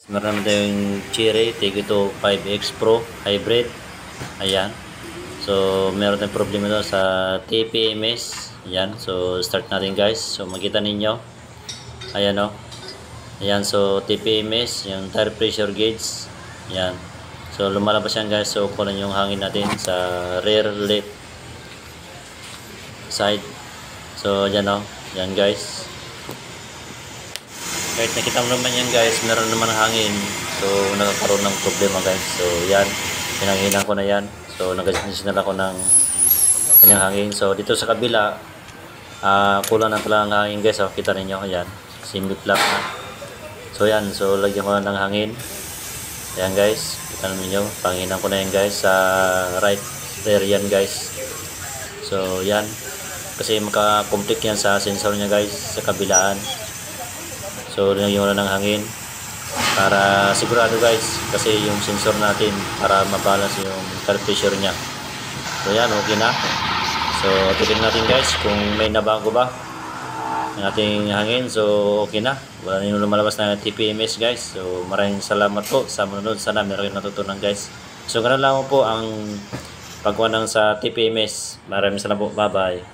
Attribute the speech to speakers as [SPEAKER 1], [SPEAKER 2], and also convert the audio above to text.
[SPEAKER 1] Meron naman tayong Cherry Tigito 5X Pro Hybrid. Ayan. So, meron tayong problema doon sa TPMS. Ayan. So, start natin guys. So, makita ninyo. Ayan o. Ayan. So, TPMS. Yung tire pressure gauge. Ayan. So, lumalabas yan guys. So, kunin yung hangin natin sa rear left side. So, ayan o. Ayan guys. Kahit nakita mo naman yan guys, meron naman hangin. So, nagkakaroon ng problema guys. So, yan. Pinanghinan ko na yan. So, nag-additional ako ng kanyang hangin. So, dito sa kabila, kulang na pala ang hangin guys. So, kita ninyo. Ayan. Semi-flat na. So, yan. So, lagyan ko na ng hangin. Ayan guys. Kita ninyo. Panghinan ko na yan guys. Sa right rear yan guys. So, yan. Kasi maka-complete yan sa sensor niya guys. Sa kabilaan. So, nilagyan ko na ng hangin para sigurado guys, kasi yung sensor natin para mabalance yung tire pressure niya. So, yan, okay na. So, titignan natin guys kung may nabago ba ng ating hangin. So, okay na. Wala na yung lumalabas na TPMS guys. So, maraming salamat po sa manonood. Sana meron kayong natutunan guys. So, ganun lang po ang pagkuha ng sa TPMS. Maraming salamat po. Bye-bye.